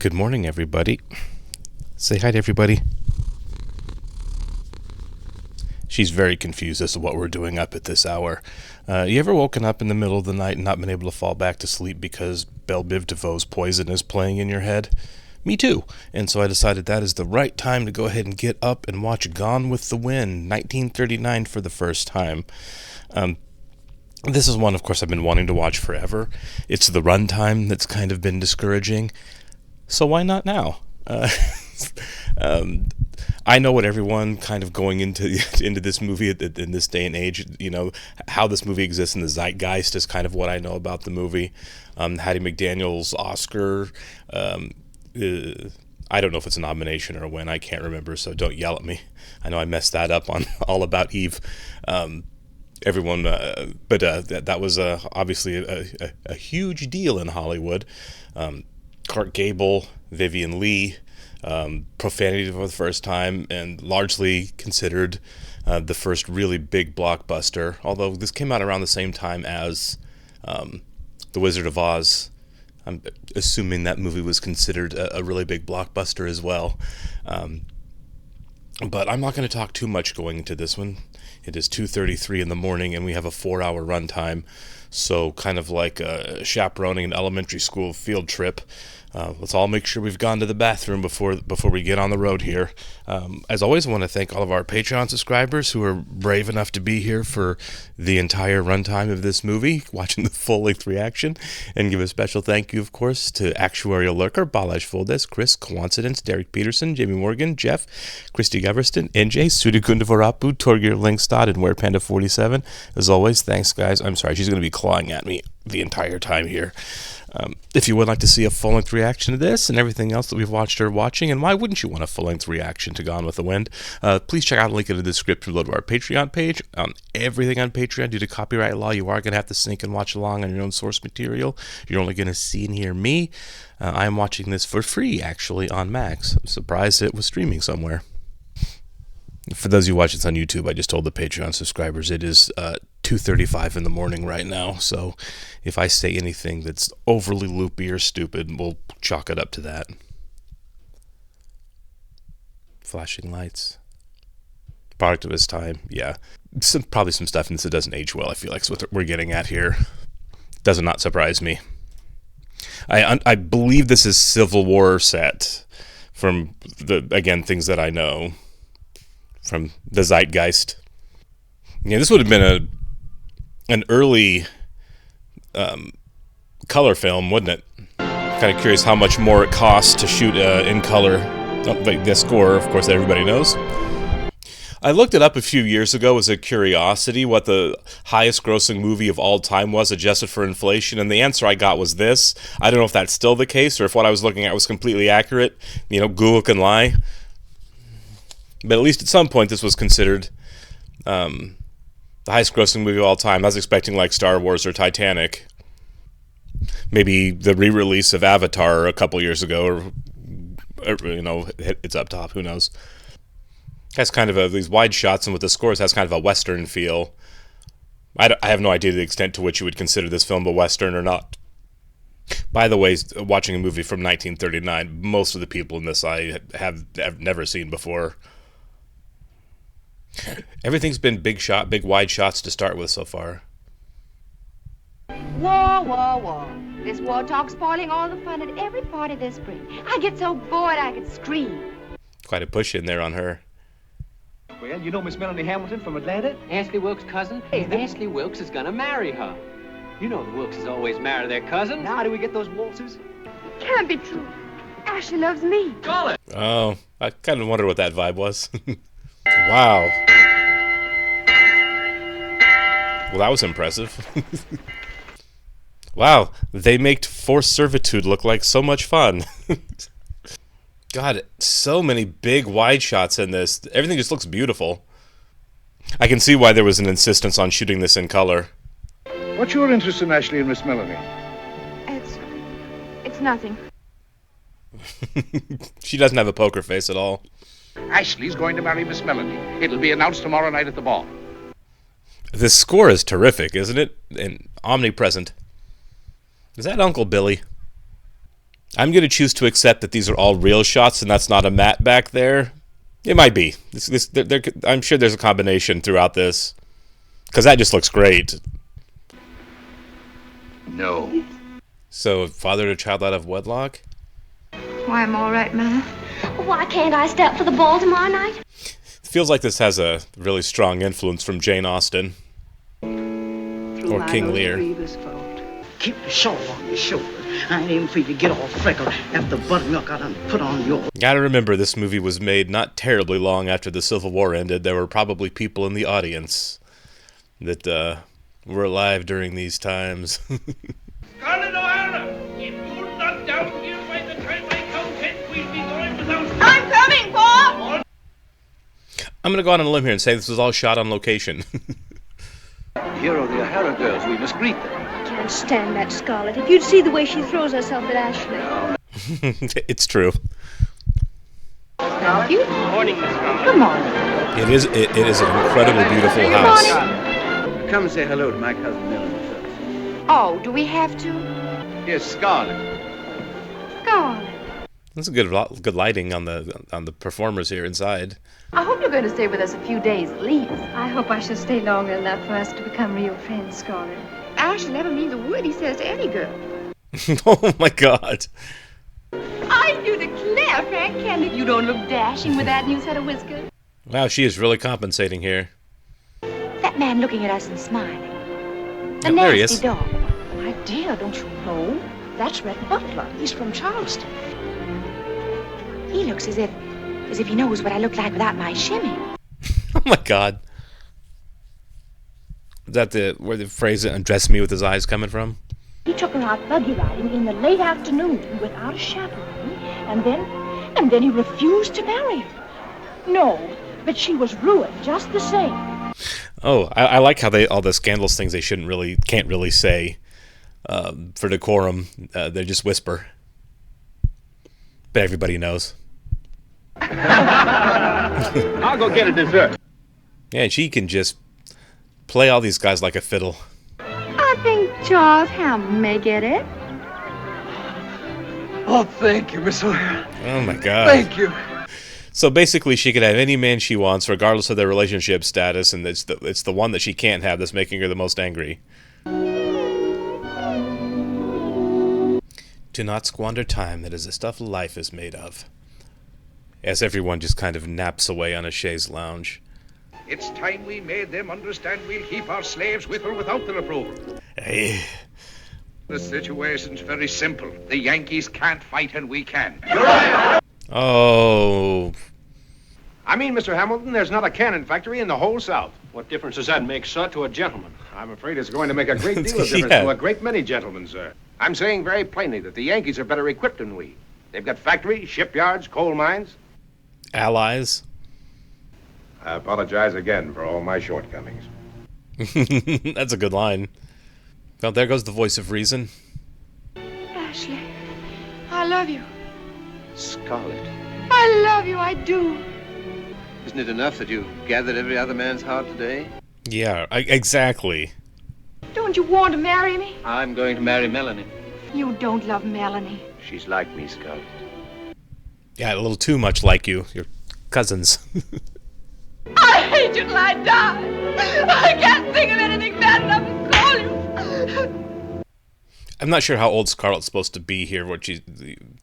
Good morning, everybody. Say hi to everybody. She's very confused as to what we're doing up at this hour. You ever woken up in the middle of the night and not been able to fall back to sleep because Belle Biv DeVoe's Poison is playing in your head? Me too. And so I decided that is the right time to go ahead and get up and watch Gone with the Wind, 1939 for the first time. This is one, of course, I've been wanting to watch forever. It's the runtime that's kind of been discouraging. So why not now? I know what everyone kind of going into this movie in this day and age, how this movie exists in the zeitgeist is kind of what I know about the movie. Hattie McDaniel's Oscar, I don't know if it's a nomination or a win. I can't remember, so don't yell at me. I know I messed that up on All About Eve. Everyone, but that was obviously a huge deal in Hollywood. Clark Gable, Vivian Leigh, profanity for the first time, and largely considered the first really big blockbuster. Although this came out around the same time as The Wizard of Oz. I'm assuming that movie was considered a really big blockbuster as well. But I'm not going to talk too much going into this one. It is 2:33 in the morning, and we have a 4-hour runtime. So kind of like chaperoning an elementary school field trip. Let's all make sure we've gone to the bathroom before we get on the road here. As always, I want to thank all of our Patreon subscribers who are brave enough to be here for the entire runtime of this movie, watching the full-length reaction. And give a special thank you, of course, to Actuarial Lurker, Balazs Foldes, Chris, Coincidence, Derek Peterson, Jamie Morgan, Jeff, Christy Goverston, NJ, Sudikunda Varapu, Torgir Lingstad, and WerePanda47. As always, thanks, guys. I'm sorry, she's going to be clawing at me the entire time here. If you would like to see a full-length reaction to this and everything else that we've watched or watching, and why wouldn't you want a full-length reaction to Gone with the Wind, please check out a link in the description below to our Patreon page. Everything on Patreon, due to copyright law, you are going to have to sync and watch along on your own source material. You're only going to see and hear me. I am watching this for free, actually, on Max. I'm surprised it was streaming somewhere. For those of you watching this on YouTube, I just told the Patreon subscribers it is 2:35 in the morning right now, so if I say anything that's overly loopy or stupid, we'll chalk it up to that. Flashing lights. Product of his time, yeah. Probably some stuff in this that doesn't age well, I feel like is what we're getting at here. Does not surprise me. I believe this is Civil War set from, things that I know from the zeitgeist. Yeah, this would have been an early color film, wouldn't it? Kind of curious how much more it costs to shoot in color. Like the score, of course, everybody knows. I looked it up a few years ago as a curiosity what the highest grossing movie of all time was, adjusted for inflation, and the answer I got was this. I don't know if that's still the case or if what I was looking at was completely accurate. Google can lie. But at least at some point this was considered the highest grossing movie of all time. I was expecting like Star Wars or Titanic. Maybe the re-release of Avatar a couple years ago, or it's up top, who knows. Has kind of these wide shots, and with the scores has kind of a Western feel. I have no idea the extent to which you would consider this film a Western or not. By the way, watching a movie from 1939, most of the people in this I have never seen before. Everything's been big wide shots to start with so far. War, war, war. This war talk's spoiling all the fun at every party this spring. I get so bored I could scream. Quite a push in there on her. Well, you know Miss Melanie Hamilton from Atlanta? Ashley Wilkes' cousin? Hey, Ashley Wilkes is gonna marry her. You know the Wilkes always marry their cousins. Now do we get those waltzes? Can't be true. Ashley loves me. Call it. Oh, I kind of wondered what that vibe was. Wow. Well, that was impressive. Wow, they make forced servitude look like so much fun. God, so many big wide shots in this. Everything just looks beautiful. I can see why there was an insistence on shooting this in color. What's your interest in Ashley and Miss Melanie? It's nothing. She doesn't have a poker face at all. Ashley's going to marry Miss Melanie. It'll be announced tomorrow night at the ball. This score is terrific, isn't it? And omnipresent. Is that Uncle Billy? I'm going to choose to accept that these are all real shots and that's not a matte back there. It might be. I'm sure there's a combination throughout this. Because that just looks great. No. So, fathered a child out of wedlock? Why, I'm all right, Mama. Why can't I step for the ball tomorrow night? Feels like this has a really strong influence from Jane Austen. Or King Lear. Keep the shawl on your shoulders. I ain't even for you to get all freckled after the buttermilk I done put on yours. Gotta remember, this movie was made not terribly long after the Civil War ended. There were probably people in the audience that were alive during these times. Scarlett O'Hara, if you're not down here by the time I count 10, we'll be going without... I'm coming, Paul! I'm gonna go on a limb here and say this was all shot on location. Here are the O'Hara girls. We must greet them. Can't stand that Scarlett. If you'd see the way she throws herself at Ashley. It's true. You? Morning, Miss Scarlett. Good morning. It is an incredibly beautiful house. Come and say hello to my cousin Melanie first. Oh, do we have to? Here's Scarlett. Scarlett. There's a good lighting on the performers here inside. I hope you're going to stay with us a few days at least. I hope I shall stay long enough for us to become real friends, Scarlett. Ash will never mean the word he says to any girl. Oh my God. I do declare, Frank Kennedy, you don't look dashing with that new set of whiskers. Wow, she is really compensating here. That man looking at us and smiling. Yep, there he is. Dog. My dear, don't you know? That's Red Butler. He's from Charleston. He looks as if he knows what I look like without my shimmy. Oh my God. Is that where the phrase "undress me with his eyes" coming from? He took her out buggy riding in the late afternoon without a chaperone, and then he refused to marry her. No, but she was ruined just the same. Oh, I like how all the scandalous things they can't really say for decorum. They just whisper. But everybody knows. I'll go get a dessert. Yeah, and she can just play all these guys like a fiddle. I think Charles Hamilton may get it. Oh, thank you, Miss O'Hara. Oh my God. Thank you. So basically, she could have any man she wants, regardless of their relationship status, and it's the one that she can't have that's making her the most angry. Do not squander time. That is the stuff life is made of. As everyone just kind of naps away on a chaise lounge. It's time we made them understand we'll keep our slaves with or without their approval. Hey. The situation's very simple. The Yankees can't fight and we can. Oh. I mean, Mr. Hamilton, there's not a cannon factory in the whole South. What difference does that make, sir, to a gentleman? I'm afraid it's going to make a great deal of difference Yeah. to a great many gentlemen, sir. I'm saying very plainly that the Yankees are better equipped than we. They've got factories, shipyards, coal mines. Allies. I apologize again for all my shortcomings. That's a good line. Well, there goes the voice of reason. Ashley, I love you. Scarlett. I love you, I do. Isn't it enough that you've gathered every other man's heart today? Yeah, exactly. Don't you want to marry me? I'm going to marry Melanie. You don't love Melanie. She's like me, Scarlett. Yeah, a little too much like you. You're cousins. I hate you till I die. I can't think of anything bad enough to call you. I'm not sure how old Scarlett's supposed to be here, what she's being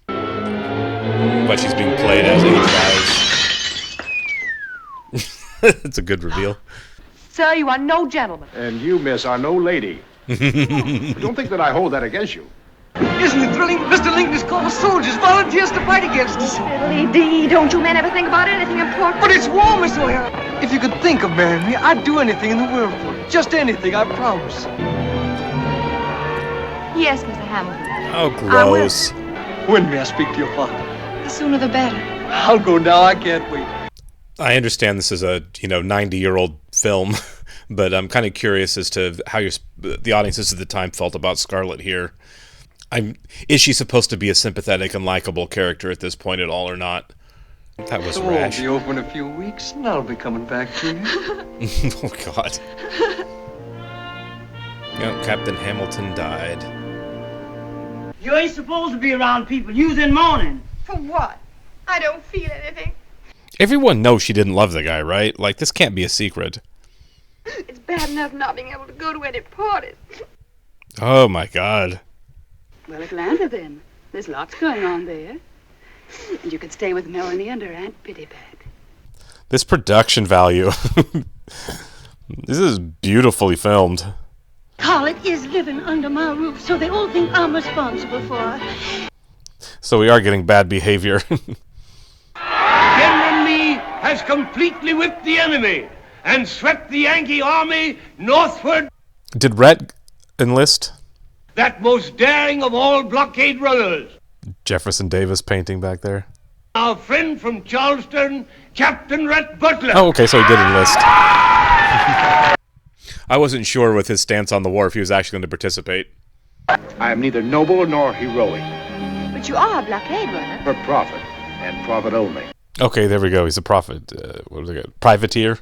played as age-wise. That's a good reveal. Sir, you are no gentleman. And you, miss, are no lady. Don't think that I hold that against you. Isn't it thrilling? Mr. Lincoln has called for soldiers, volunteers to fight against us. Fiddly-dee, don't you men ever think about anything important? But it's war, Miss O'Hara. If you could think of marrying me, I'd do anything in the world for you. Just anything, I promise. Yes, Mr. Hamilton. Oh, gross. When may I speak to your father? The sooner the better. I'll go now. I can't wait. I understand this is a 90-year-old film, but I'm kind of curious as to how the audiences at the time felt about Scarlett here. Is she supposed to be a sympathetic and likable character at this point at all or not? That was rash. We'll be open a few weeks, and I'll be coming back to you. Oh, God. Captain Hamilton died. You ain't supposed to be around people. You's in mourning. For what? I don't feel anything. Everyone knows she didn't love the guy, right? Like, this can't be a secret. It's bad enough not being able to go to any parties. Oh, my God. Well, Atlanta, then. There's lots going on there. And you could stay with Melanie and her Aunt Pittipad. This production value. This is beautifully filmed. Scarlett is living under my roof, so they all think I'm responsible for her. So we are getting bad behavior. General Lee has completely whipped the enemy and swept the Yankee army northward. Did Rhett enlist? That most daring of all blockade runners. Jefferson Davis painting back there. Our friend from Charleston, Captain Rhett Butler. Oh, okay, so he did enlist. I wasn't sure with his stance on the war if he was actually going to participate. I am neither noble nor heroic. But you are a blockade runner. For profit, and profit only. Okay, there we go. He's a prophet. What was it? Privateer.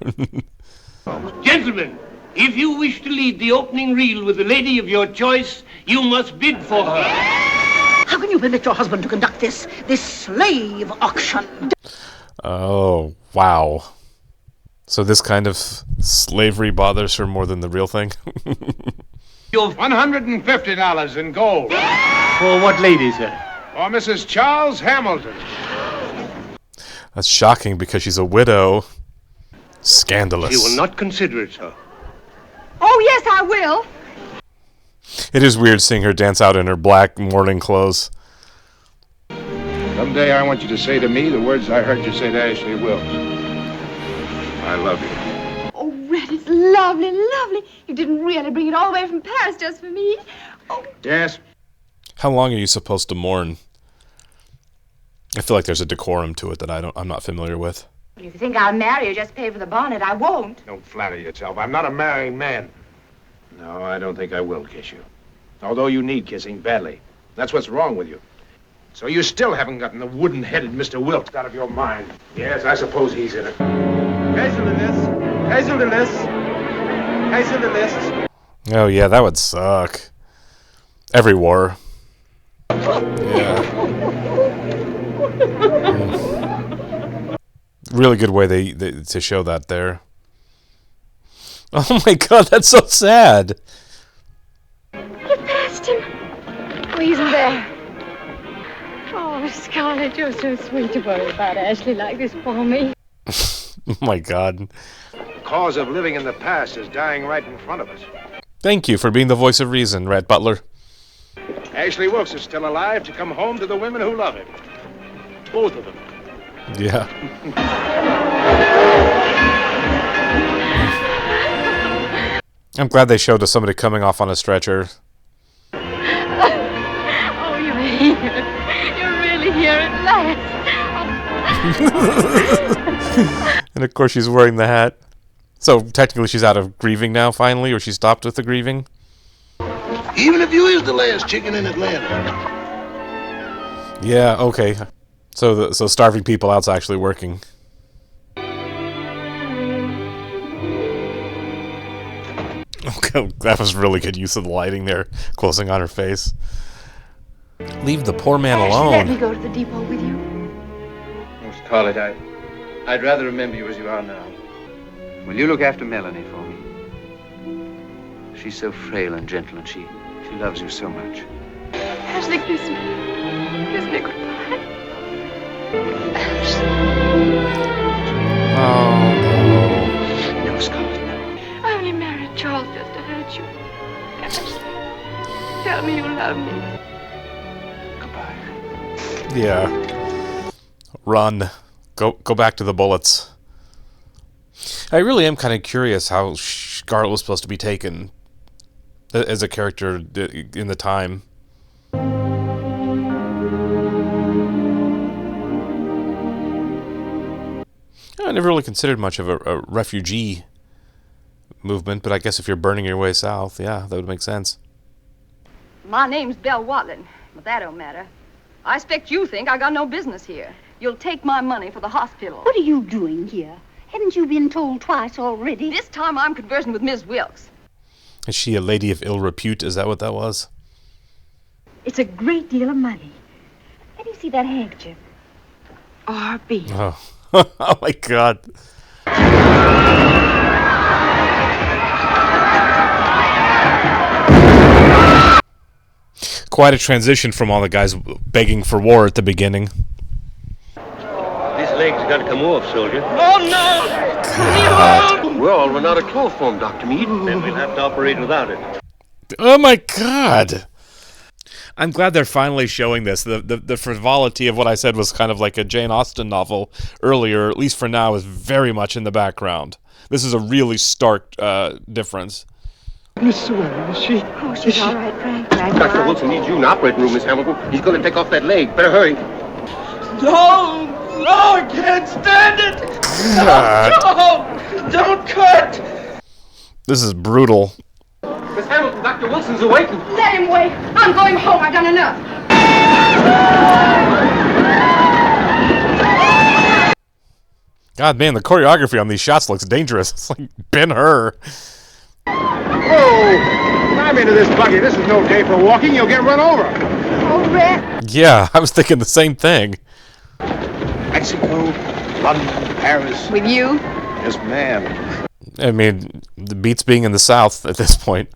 Gentlemen, if you wish to lead the opening reel with the lady of your choice, you must bid for her. How can you permit your husband to conduct this slave auction? Oh, wow. So this kind of slavery bothers her more than the real thing? You've $150 in gold. For what lady, sir? For Mrs. Charles Hamilton. That's shocking because she's a widow. Scandalous. You will not consider it, sir. Oh, yes, I will. It is weird seeing her dance out in her black mourning clothes. Someday I want you to say to me the words I heard you say to Ashley Wilkes. I love you. Oh, Red, it's lovely, lovely. You didn't really bring it all the way from Paris just for me. Oh. Yes? How long are you supposed to mourn? I feel like there's a decorum to it that I'm not familiar with. If you think I'll marry you just to pay for the bonnet, I won't. Don't flatter yourself. I'm not a married man. No, I don't think I will kiss you. Although you need kissing badly. That's what's wrong with you. So you still haven't gotten the wooden-headed Mr. Wilkes out of your mind. Yes, I suppose he's in it. Cancel the list. Cancel the list. Cancel the list. Oh yeah, that would suck. Every war. Yeah. Really good way they to show that there. Oh my God, that's so sad. Get past him. Oh, he's in there. Oh, Scarlett, you're so sweet to worry about Ashley like this for me. Oh my God. The cause of living in the past is dying right in front of us. Thank you for being the voice of reason, Rhett Butler. Ashley Wilkes is still alive to come home to the women who love him. Both of them. Yeah. I'm glad they showed us somebody coming off on a stretcher. Oh, you're here. You're really here at last. And of course she's wearing the hat. So technically she's out of grieving now, finally, or she stopped with the grieving? Even if you is the last chicken in Atlanta. Yeah, okay. So starving people out's actually working. Okay, that was really good use of the lighting there, closing on her face. Leave the poor man alone. Let me go to the depot with you. Oh, Scarlett, I'd rather remember you as you are now. Will you look after Melanie for me? She's so frail and gentle, and she loves you so much. Ashley, kiss me. Kiss me goodbye. Oh, no, Scarlett, no. I only married Charles just to hurt you. Ashley, tell me you love me. Goodbye. yeah. Run. Go back to the bullets. I really am kind of curious how Scarlett was supposed to be taken as a character in the time. I never really considered much of a refugee movement, but I guess if you're burning your way south, yeah, that would make sense. My name's Belle Watling, but that don't matter. I expect you think I got no business here. You'll take my money for the hospital. What are you doing here? Haven't you been told twice already? This time I'm conversing with Miss Wilkes. Is she a lady of ill repute? Is that what that was? It's a great deal of money. Let me see that handkerchief. R.B. Oh. Oh my God. Quite a transition from all the guys begging for war at the beginning. This leg's got to come off, soldier. Oh, no! God. We're all run out of chloroform, Dr. Meade. Then we'll have to operate without it. Oh my God. I'm glad they're finally showing this. The frivolity of what I said was kind of like a Jane Austen novel earlier, at least for now, is very much in the background. This is a really stark difference. Miss Sewell, is she? Oh, she's all right, Frank. Dr. Wilson needs you in the operating room, Miss Hamilton. He's going to take off that leg. Better hurry. No! No, I can't stand it! God. No! Don't cut! This is brutal. Miss Hamilton, Dr. Wilson's awaiting. Let him wait. I'm going home. I've done enough. God, man, the choreography on these shots looks dangerous. It's like Ben-Hur. Whoa! Climb into this buggy. This is no day for walking. You'll get run over. Oh, Red. Yeah, I was thinking the same thing. Mexico, London, Paris. With you? Yes, ma'am. I mean, the beats being in the South at this point.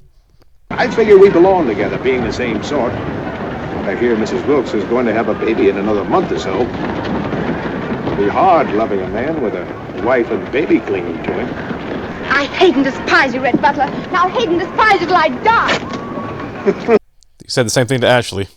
I figure we belong together, being the same sort. I hear Mrs. Wilkes is going to have a baby in another month or so. It'll be hard loving a man with a wife and baby clinging to him. I hate and despise you, Red Butler. Now hate and despise you till I die. You said the same thing to Ashley.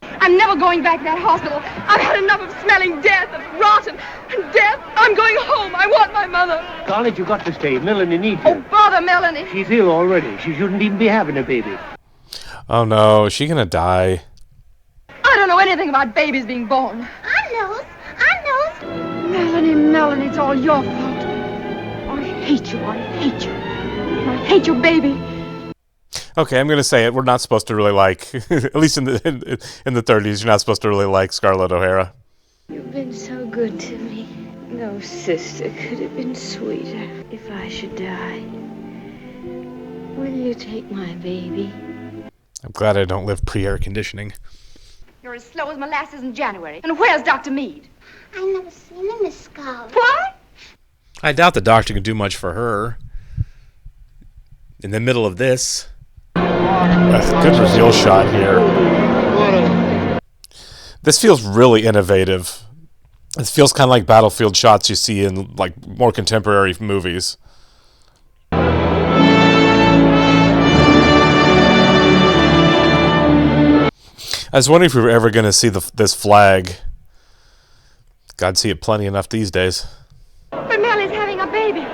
I'm never going back to that hospital. I've had enough of smelling death, of rotten and death. I'm going home. I want my mother. Scarlett, you got to stay. Melanie needs Oh, you. bother Melanie. She's ill already. She shouldn't even be having a baby. Oh no, is she gonna die? I don't know anything about babies being born. I knows. Melanie, it's all your fault. I hate you. I hate you. And I hate your baby. Okay, I'm gonna say it. We're not supposed to really like, at least in the 30s, you're not supposed to really like Scarlett O'Hara. You've been so good to me. No sister could have been sweeter. If I should die, will you take my baby? I'm glad I don't live pre-air conditioning. You're as slow as molasses in January. And where's Dr. Meade? I never seen him, Miss Scarlett. What? I doubt the doctor can do much for her. In the middle of this. That's a good reveal shot here. This feels really innovative. It feels kind of like battlefield shots you see in like more contemporary movies. I was wondering if we were ever going to see this flag. God, see it plenty enough these days. But Mellie's having a baby.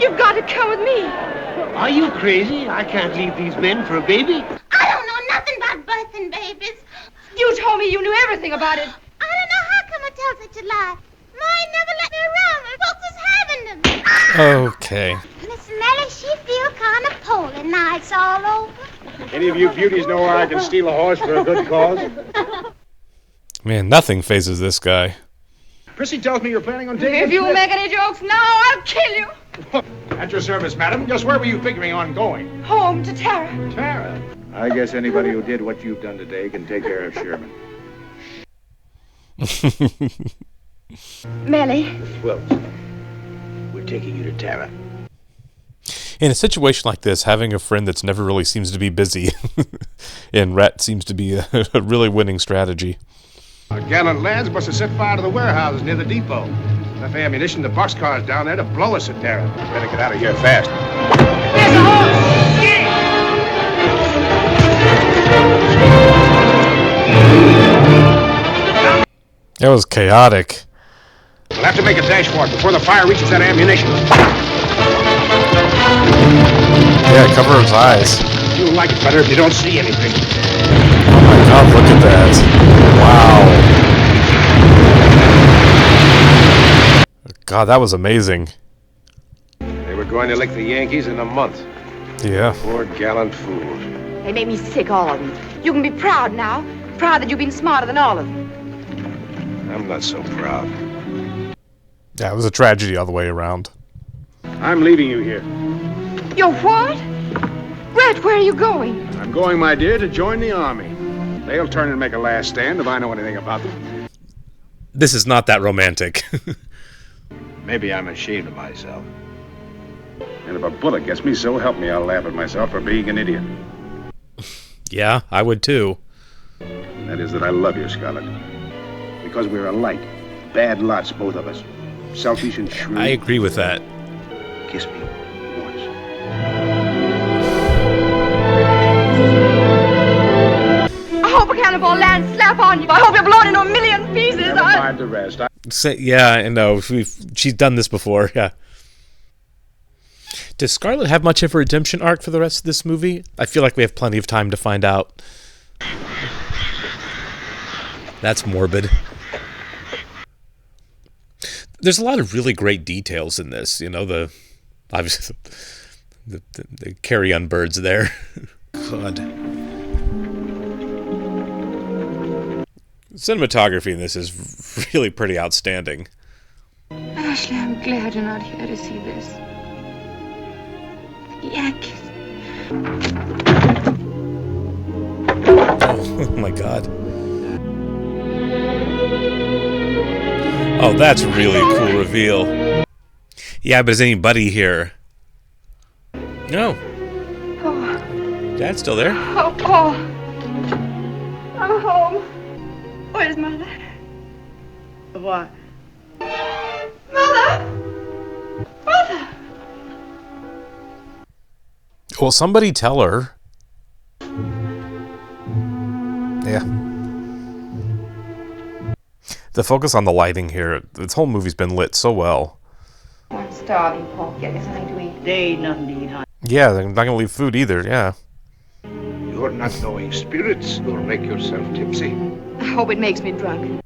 You've got to come with me. Are you crazy? I can't leave these men for a baby. I don't know nothing about birthing babies. You told me you knew everything about it. I don't know how come I tell such a lie. Ma never let me around when folks is having them. Okay. Miss Mellie, she feel kind of poorly now it's all over. Any of you beauties know where I can steal a horse for a good cause? Man, nothing phases this guy. Prissy tells me you're planning on taking If you make any jokes now, I'll kill you. At your service, madam. Just where were you figuring on going? Home to Tara. Tara? I guess anybody who did what you've done today can take care of Sherman. Mellie. Wilkes, we're taking you to Tara. In a situation like this, having a friend that's never really seems to be busy in Rhett seems to be a really winning strategy. Our gallant lads must have set fire to the warehouses near the depot. Enough ammunition, the boxcars down there to blow us at Tara. Better get out of here fast. There's a horse. That was chaotic. We'll have to make a dash for it before the fire reaches that ammunition. Yeah, cover his eyes. You'll like it better if you don't see anything. Oh my God, look at that. Wow. God, that was amazing. They were going to lick the Yankees in a month. Yeah. Poor gallant fools. They made me sick, all of them. You can be proud now. Proud that you've been smarter than all of them. I'm not so proud. Yeah, it was a tragedy all the way around. I'm leaving you here. You're what? Red, where are you going? I'm going, my dear, to join the army. They'll turn and make a last stand if I know anything about them. This is not that romantic. Maybe I'm ashamed of myself. And if a bullet gets me, so help me, I'll laugh at myself for being an idiot. Yeah, I would too. That is that I love you, Scarlett. Because we're alike. Bad lots, both of us. Selfish and shrewd. I agree with that. Kiss me once. I hope a cannonball lands slap on you. I hope you're blown into a million pieces. Never mind the rest. Yeah, I know. She's done this before, yeah. Does Scarlett have much of a redemption arc for the rest of this movie? I feel like we have plenty of time to find out. That's morbid. There's a lot of really great details in this. You know, the carrion birds there. God. Cinematography in this is really pretty outstanding. Ashley, I'm glad you're not here to see this. The Yankees. Oh my God. Oh, that's a really cool reveal. Yeah, but is anybody here? No. Oh. Dad's still there. Oh, Paul. I'm home. Where's Mother? What? Mother! Mother! Well, somebody tell her. Yeah. The focus on the lighting here, this whole movie's been lit so well. I'm starving, Paul. Get me something to eat. They ain't nothing to eat, honey. Yeah, they're not gonna leave food either, yeah. Your not knowing spirits will make yourself tipsy. I hope it makes me drunk.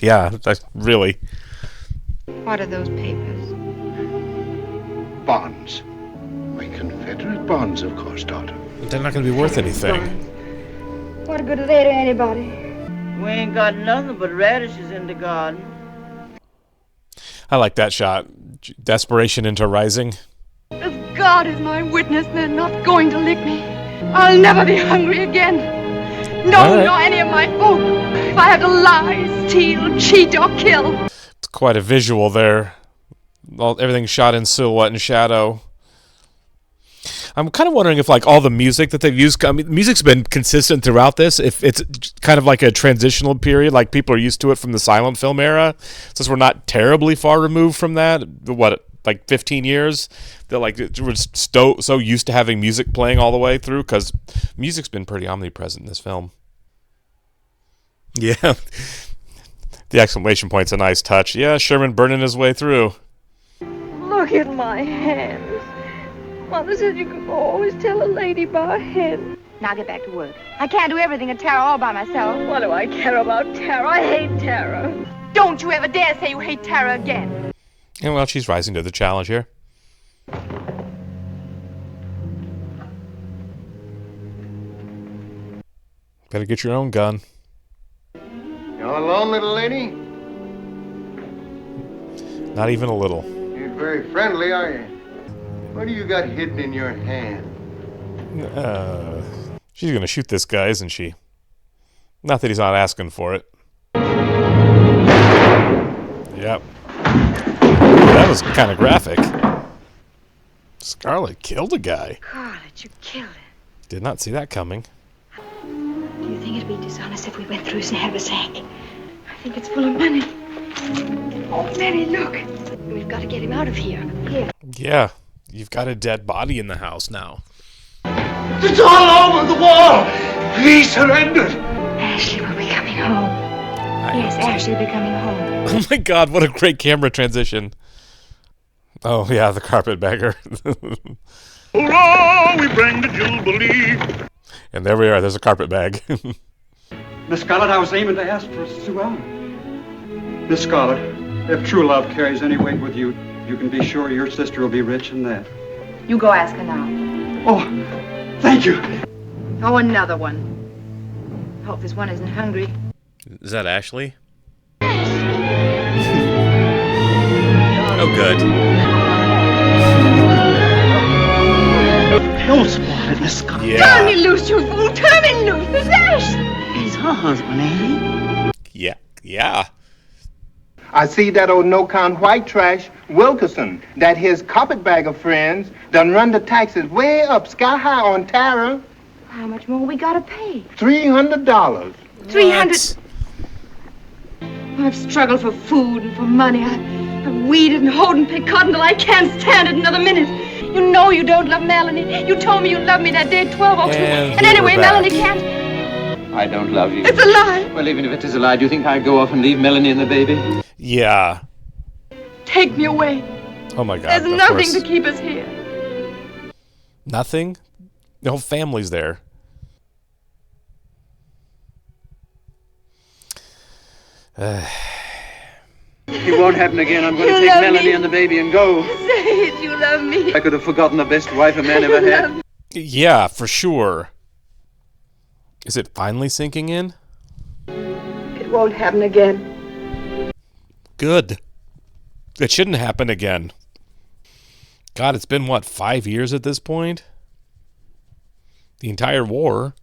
Yeah, really. What are those papers? Bonds. My Confederate bonds, of course, daughter. They're not gonna be worth anything. What good are they to anybody? We ain't got nothing but radishes in the garden. I like that shot. Desperation into rising. If God is my witness, they're not going to lick me. I'll never be hungry again. No, right. nor any of my folk. If I have to lie, steal, cheat, or kill. It's quite a visual there. Everything's shot in silhouette and shadow. I'm kind of wondering if, like, all the music that they've used, I mean, music's been consistent throughout this, if it's kind of like a transitional period, like people are used to it from the silent film era, since we're not terribly far removed from that, what, like 15 years, that like we're so used to having music playing all the way through, because music's been pretty omnipresent in this film. Yeah. The exclamation point's a nice touch. Yeah, Sherman burning his way through. Look at my hands. Mother said you could always tell a lady by her hand. Now get back to work. I can't do everything at Tara all by myself. What do I care about Tara? I hate Tara. Don't you ever dare say you hate Tara again. And well, she's rising to the challenge here. Better get your own gun. You all alone, little lady? Not even a little. You're very friendly, are you? What do you got hidden in your hand? She's gonna shoot this guy, isn't she? Not that he's not asking for it. Yep. That was kind of graphic. Scarlett killed a guy. Scarlett, you killed him. Did not see that coming. Do you think it'd be dishonest if we went through his haversack? I think it's full of money. Oh, Mary, look. We've got to get him out of here. Here. Yeah. You've got a dead body in the house now. It's all over the wall! He surrendered! Ashley will be coming home. Yes, Ashley will be coming home. Oh my God, what a great camera transition. Oh yeah, the carpetbagger. Hurrah, we bring the Jubilee! And there we are, there's a carpetbag. Miss Scarlett, I was aiming to ask for Sue Ellen. Miss Scarlett, if true love carries any weight with you, you can be sure your sister will be rich in that. You go ask her now. Oh, thank you. Oh, another one. Hope this one isn't hungry. Is that Ashley? Oh, good. Don't spoil it, Miss Scarlett. Yeah. Turn me loose, you fool! Turn me loose! It's Ashley! He's her husband, ain't Yeah, yeah. I see that old no-count white trash, Wilkerson, that his carpetbagger friends done run the taxes way up sky high on Tara. How much more we gotta pay? $300. 300. I've struggled for food and for money. I've weeded and hoed and picked cotton till I can't stand it another minute. You know you don't love Melanie. You told me you loved me that day at 12 o'clock. And anyway, Melanie can't. I don't love you. It's a lie. Well, even if it is a lie, do you think I'd go off and leave Melanie and the baby? Yeah. Take me away. Oh my God. There's of nothing course. to keep us here. Nothing? The whole family's there. It won't happen again. I'm going to You take love Melanie me. and the baby and go. Say it, you love me. I could have forgotten the best wife a man ever had. Yeah, for sure. Is it finally sinking in? It won't happen again. Good. It shouldn't happen again. God, it's been, what, 5 years at this point? The entire war.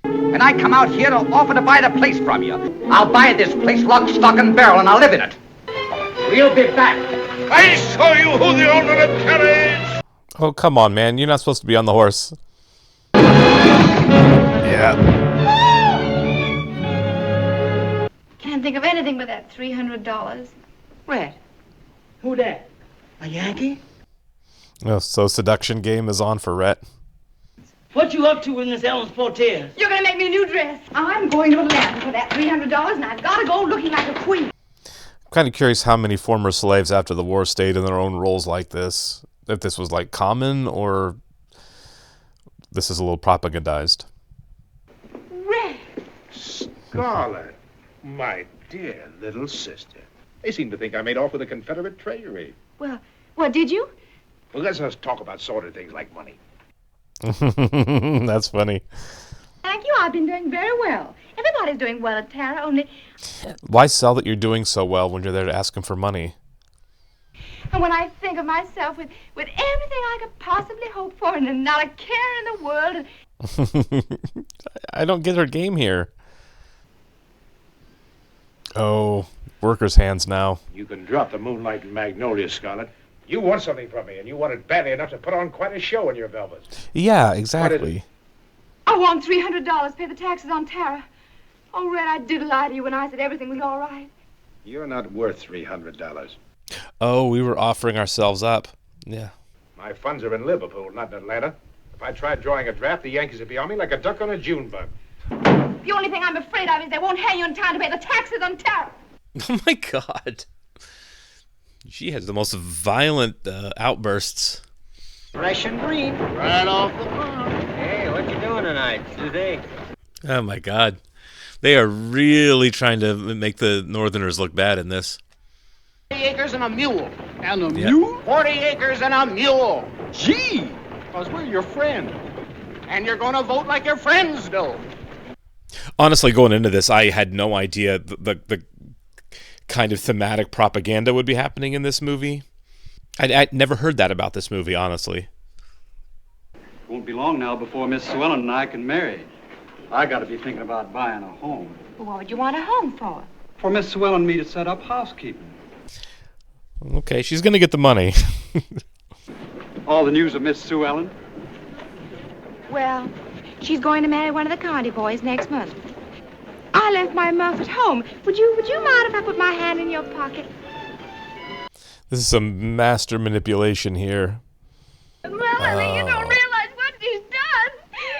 And I come out here to offer to buy the place from you. I'll buy this place lock, stock, and barrel, and I'll live in it. We'll be back. I show you who the owner of Terra is. Oh, come on, man. You're not supposed to be on the horse. Yeah. Can't think of anything but that $300. Red. Who that? A Yankee? Oh, so seduction game is on for Rhett. What you up to in this Ellen's Portier? You're gonna make me a new dress. I'm going to Atlanta for that $300, and I've gotta go looking like a queen. I'm kind of curious how many former slaves after the war stayed in their own roles like this. If this was like common or this is a little propagandized. Red. Scarlet, my dear little sister. They seem to think I made off with the Confederate treasury. Well, what did you? Well, let's just talk about sordid things like money. That's funny. Thank you. I've been doing very well. Everybody's doing well at Tara, only... Why sell that you're doing so well when you're there to ask him for money? And when I think of myself with everything I could possibly hope for and not a care in the world... I don't get her game here. Oh, workers' hands now. You can drop the Moonlight and Magnolia, Scarlet. You want something from me, and you want it badly enough to put on quite a show in your velvets. Yeah, exactly. I want $300, pay the taxes on Tara. Oh, Red, I did lie to you when I said everything was all right. You're not worth $300. Oh, we were offering ourselves up. Yeah. My funds are in Liverpool, not in Atlanta. If I tried drawing a draft, the Yankees would be on me like a duck on a June bug. The only thing I'm afraid of is they won't hang you in time to pay the taxes on Tara. Oh my God. She has the most violent outbursts. Fresh and green. Right off the farm. Hey, what you doing tonight, Tuesday? Oh my God. They are really trying to make the Northerners look bad in this. 40 acres and a mule. And a Yeah. mule? 40 acres and a mule. Gee! Because we're your friend. And you're going to vote like your friends do. Honestly, going into this, I had no idea the kind of thematic propaganda would be happening in this movie. I'd never heard that about this movie, honestly. Won't be long now before Miss Sue Ellen and I can marry. I got to be thinking about buying a home. Well, what would you want a home for? For Miss Sue Ellen and me to set up housekeeping. Okay, she's going to get the money. All the news of Miss Sue Ellen? Well, she's going to marry one of the Carney boys next month. I left my muff at home. Would you mind if I put my hand in your pocket? This is some master manipulation here. Melanie, you don't realize what he's done.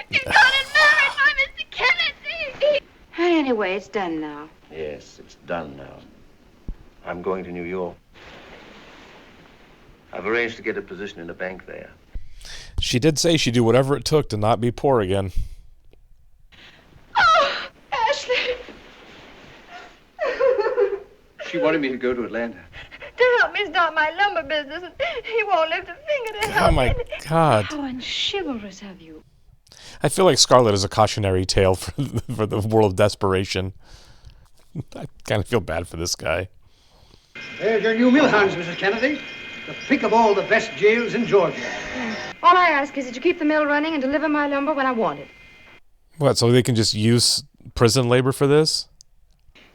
He's got it married by Mr. Kennedy. Anyway, it's done now. Yes, it's done now. I'm going to New York. I've arranged to get a position in a bank there. She did say she'd do whatever it took to not be poor again. Oh, Ashley. She wanted me to go to Atlanta. To help me start my lumber business, and he won't lift a finger to help Oh my God. How unchivalrous of you. I feel like Scarlet is a cautionary tale for the world of desperation. I kind of feel bad for this guy. There's your new mill hands, Mrs. Kennedy. The pick of all the best jails in Georgia. All I ask is that you keep the mill running and deliver my lumber when I want it. What, so they can just use prison labor for this?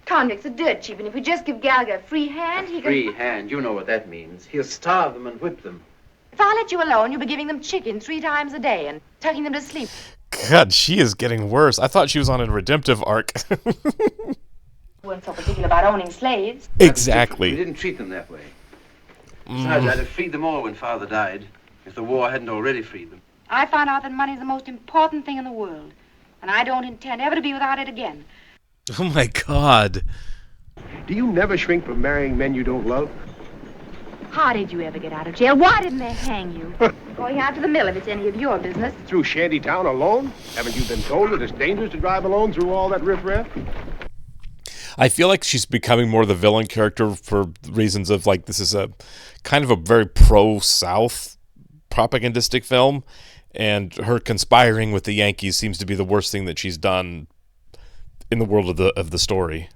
Convicts are dirt cheap, and if we just give Gallagher a free hand, he can... Free hand, you know what that means. He'll starve them and whip them. If I let you alone, you'll be giving them chicken 3 times a day and tucking them to sleep. God, she is getting worse. I thought she was on a redemptive arc. Weren't so particular about owning slaves. Exactly. We didn't treat them that way. Besides, I'd have freed them all when Father died, if the war hadn't already freed them. I found out that money's the most important thing in the world, and I don't intend ever to be without it again. Oh my God. Do you never shrink from marrying men you don't love? How did you ever get out of jail? Why didn't they hang you? Going out to the mill if it's any of your business. Through Shantytown alone? Haven't you been told that it's dangerous to drive alone through all that riffraff? I feel like she's becoming more the villain character for reasons of, like, this is a kind of a very pro-South propagandistic film, and her conspiring with the Yankees seems to be the worst thing that she's done in the world of the story.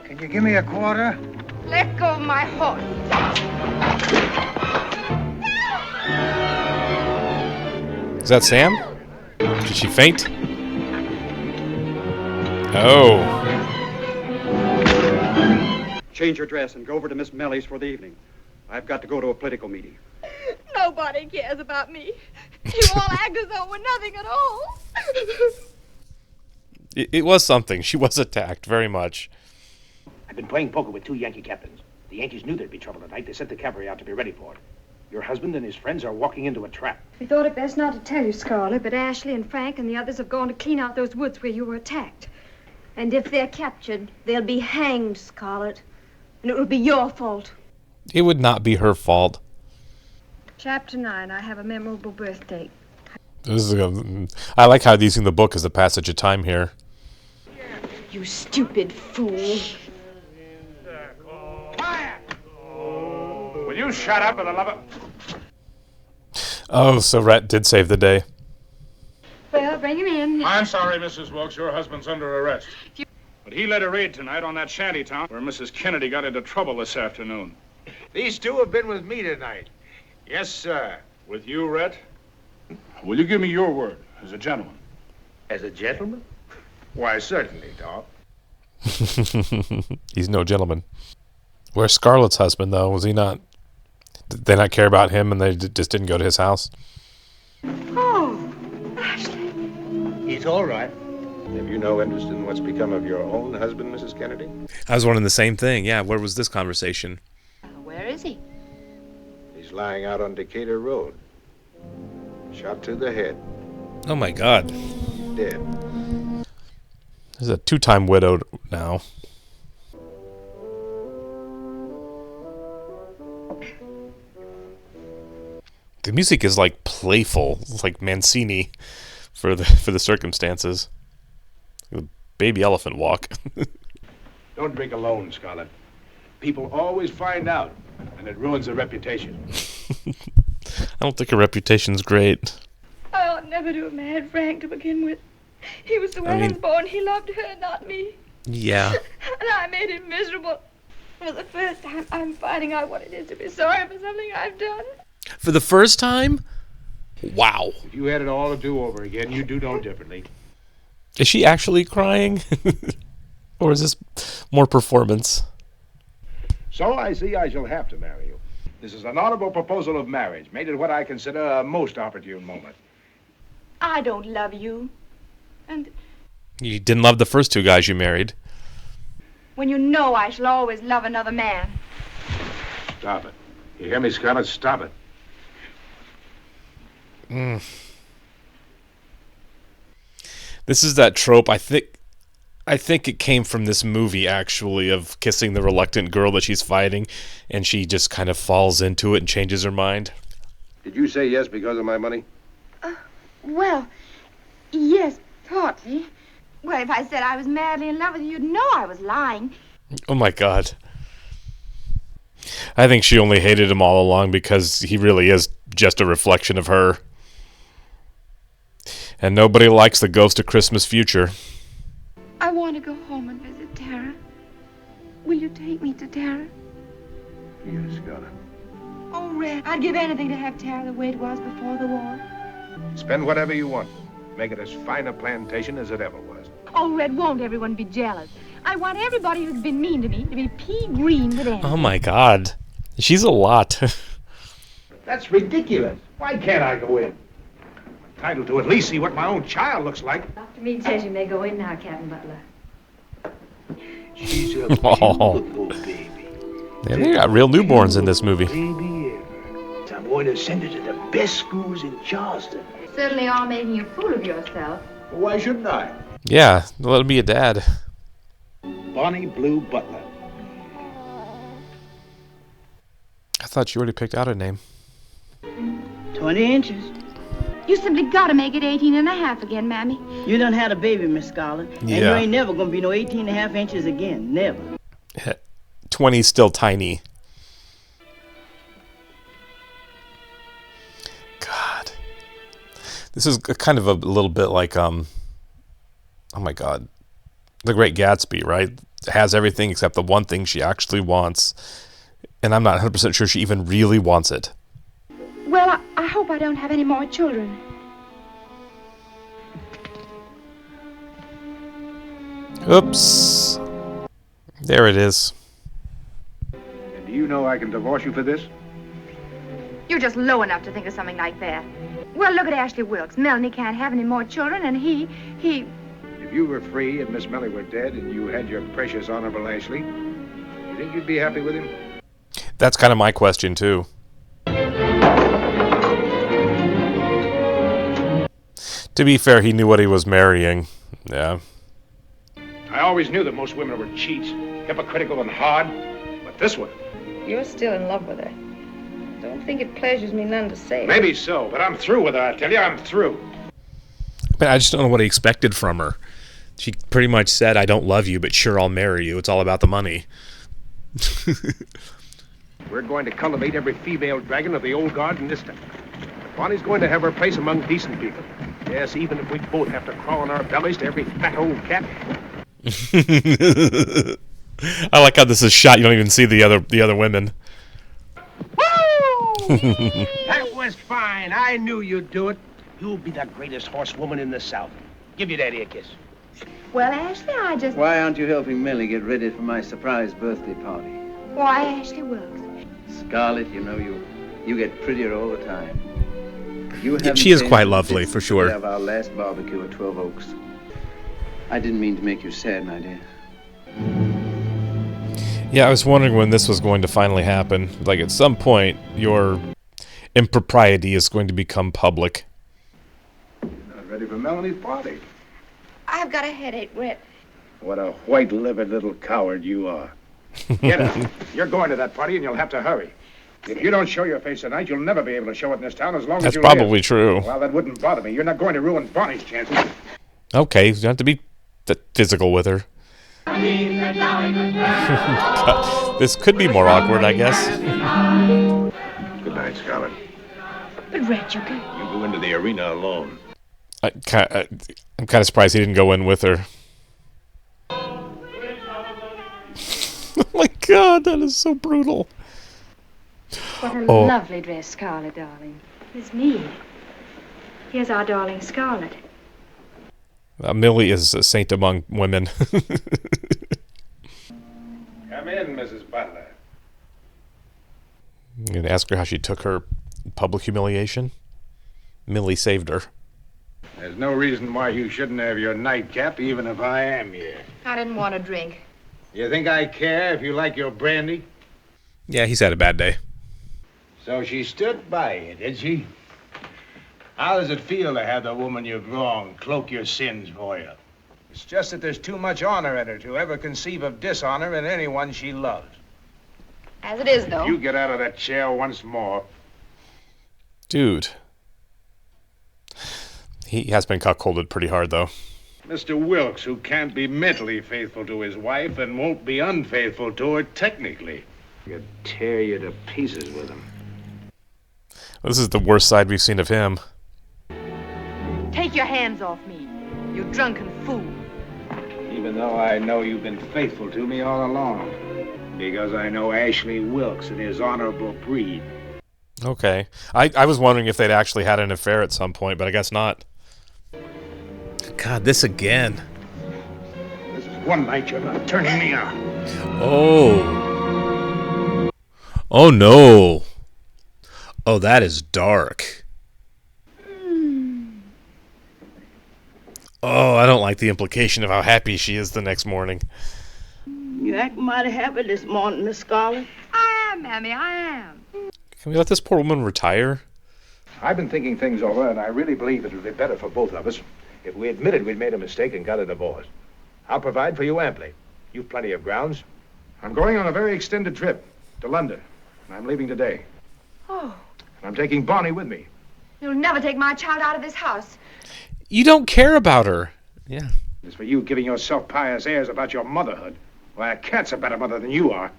Can you give me a quarter? Let go of my horse. Is that Sam? Did she faint? Oh. Change your dress and go over to Miss Melly's for the evening. I've got to go to a political meeting. Nobody cares about me. You all act as though we're nothing at all. It was something. She was attacked very much. I've been playing poker with 2 Yankee captains. The Yankees knew there'd be trouble tonight. They sent the cavalry out to be ready for it. Your husband and his friends are walking into a trap. We thought it best not to tell you, Scarlett, but Ashley and Frank and the others have gone to clean out those woods where you were attacked. And if they're captured, they'll be hanged, Scarlett. And it will be your fault. It would not be her fault. Chapter 9, I have a memorable birthday. I like how they're using the book as a passage of time here. You stupid fool. Will you shut up for the love of... Oh, so Rhett did save the day. Well, bring him in. I'm sorry, Mrs. Wilkes. Your husband's under arrest. But he led a raid tonight on that shantytown where Mrs. Kennedy got into trouble this afternoon. These 2 have been with me tonight. Yes, sir. With you, Rhett? Will you give me your word as a gentleman? As a gentleman? Why, certainly, Doc. He's no gentleman. Where's Scarlett's husband, though? Was he not... Did they not care about him and they just didn't go to his house? Oh, Ashley. He's all right. Have you no interest in what's become of your own husband, Mrs. Kennedy? I was wondering the same thing. Yeah, where was this conversation? Where is he? He's lying out on Decatur Road. Shot to the head. Oh, my God. Dead. He's a 2-time widowed now. The music is like playful. It's like Mancini for the circumstances. The baby elephant walk. Don't drink alone, Scarlett. People always find out, and it ruins their reputation. I don't think her reputation's great. I ought never to have married Frank to begin with. He was the one I was born. He loved her, not me. Yeah. And I made him miserable. For the first time, I'm finding out what it is to be sorry for something I've done. For the first time? Wow. If you had it all to do over again, you'd do no differently. Is she actually crying? Or is this more performance? So I see I shall have to marry you. This is an honorable proposal of marriage, made at what I consider a most opportune moment. I don't love you. And You didn't love the first 2 guys you married. when you know I shall always love another man. Stop it. You hear me, Scarlett? Stop it. This is that trope. I think it came from this movie, actually, of kissing the reluctant girl that she's fighting, and she just kind of falls into it and changes her mind. Did you say yes because of my money? Well, yes, partly. Well, if I said I was madly in love with you, you'd know I was lying. Oh my God. I think she only hated him all along because he really is just a reflection of her. And nobody likes the ghost of Christmas future. I want to go home and visit Tara. Will you take me to Tara? Yes, Scarlett. Oh, Red, I'd give anything to have Tara the way it was before the war. Spend whatever you want. Make it as fine a plantation as it ever was. Oh, Oh, Red, won't everyone be jealous? I want everybody who's been mean to me to be pea green with envy. Oh my God. She's a lot. That's ridiculous. Why can't I go in? I'm entitled to at least see what my own child looks like. Dr. Meade says you may go in now, Captain Butler. She's a beautiful baby. Yeah, they got real newborns in this movie. Baby ever. So I'm going to send her to the best schools in Charleston. Certainly are making a fool of yourself. Why shouldn't I? Yeah, let him be a dad. Bonnie Blue Butler. I thought you already picked out a name. 20 inches. You simply gotta make it 18 and a half again, Mammy. You done had a baby, Miss Scarlett. And you Yeah. ain't never gonna be no 18 and a half inches again. Never. 20's still tiny. God. This is kind of a little bit like, oh my God, The Great Gatsby, right? It has everything except the one thing she actually wants. And I'm not 100% sure she even really wants it. Well, I hope I don't have any more children. Oops. There it is. And do you know I can divorce you for this? You're just low enough to think of something like that. Well, look at Ashley Wilkes. Melanie can't have any more children, and he... If you were free and Miss Mellie were dead and you had your precious, honorable Ashley, you think you'd be happy with him? That's kind of my question, too. To be fair, he knew what he was marrying. Yeah. I always knew that most women were cheats, hypocritical and hard, but this one... You're still in love with her. Don't think it pleasures me none to say it. Maybe so, but I'm through with her, I tell you, I'm through. But I just don't know what he expected from her. She pretty much said, I don't love you, but sure, I'll marry you. It's all about the money. We're going to cultivate every female dragon of the old guard in this town. Bonnie's going to have her place among decent people. Yes, even if we both have to crawl on our bellies to every fat old cat. I like how this is shot. You don't even see the other women. That was fine. I knew you'd do it. You'll be the greatest horsewoman in the South. Give your daddy a kiss. Well, Ashley, I just... Why aren't you helping Millie get ready for my surprise birthday party? Why, Ashley Wilkes? Scarlett, you know, you get prettier all the time. She is quite lovely, for sure. We have our last barbecue at 12 Oaks. I didn't mean to make you sad, my dear. Yeah, I was wondering when this was going to finally happen. Like, at some point, your impropriety is going to become public. Not ready for Melanie's party. I've got a headache, Rhett. What a white-livered little coward you are. Get up. You're going to that party, and you'll have to hurry. If you don't show your face tonight, you'll never be able to show it in this town as long as you live. That's probably true. Well, that wouldn't bother me. You're not going to ruin Bonnie's chances. Okay, you don't have to be physical with her. This could be more awkward, I guess. Good night, Scarlett. But, Rhett, you can... You go into the arena alone. I'm kind of surprised he didn't go in with her. Oh my God, that is so brutal. What a Oh. lovely dress, Scarlett, darling. It's me. Here's our darling Scarlett. Millie is a saint among women. Come in, Mrs. Butler. I'm going to ask her how she took her public humiliation. Millie saved her. There's no reason why you shouldn't have your nightcap, even if I am here. I didn't want to drink. You think I care if you like your brandy? Yeah, he's had a bad day. So she stood by you, did she? How does it feel to have the woman you've wronged cloak your sins for you? It's just that there's too much honor in her to ever conceive of dishonor in anyone she loves. As it is, though. You get out of that chair once more. Dude. He has been cuckolded pretty hard, though. Mr. Wilkes, who can't be mentally faithful to his wife and won't be unfaithful to her technically. He'd tear you to pieces with him. This is the worst side we've seen of him. Take your hands off me, you drunken fool. Even though I know you've been faithful to me all along. Because I know Ashley Wilkes and his honorable breed. Okay. I was wondering if they'd actually had an affair at some point, but I guess not. God, this again. one night you're not turning me out. Oh. Oh, no. Oh, that is dark. Oh, I don't like the implication of how happy she is the next morning. You act mighty happy this morning, Miss Scarlet. I am, Mammy, I am. Can we let this poor woman retire? I've been thinking things over, and I really believe it would be better for both of us if we admitted we'd made a mistake and got a divorce. I'll provide for you amply. You've plenty of grounds. I'm going on a very extended trip to London, and I'm leaving today. Oh, And I'm taking Bonnie with me. you'll never take my child out of this house. You don't care about her. Yeah. As for you giving yourself pious airs about your motherhood, why, a cat's a better mother than you are.